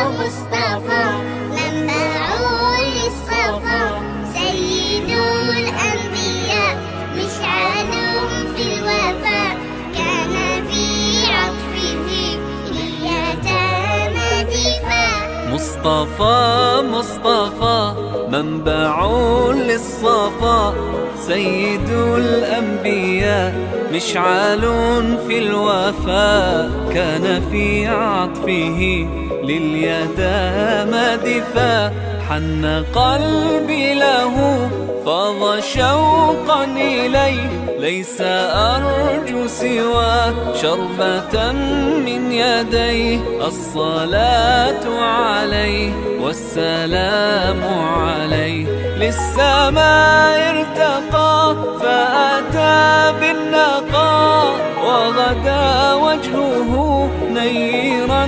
مصطفى منبع للصفا، سيد الأنبياء مشعل في الوفاء، كان في عطفه لليتامى دفاع. مصطفى منبع للصفا، سيد الأنبياء مشعل في الوفاء، كان في عطفه لليتامى دفاع. حن قلبي له فاض شوقا إليه، ليس أرجو سوى شربة من يديه. الصلاة عليه والسلام عليه، للسماء ارتقى فأتى بالنقاء، وغدا وجهه نيرا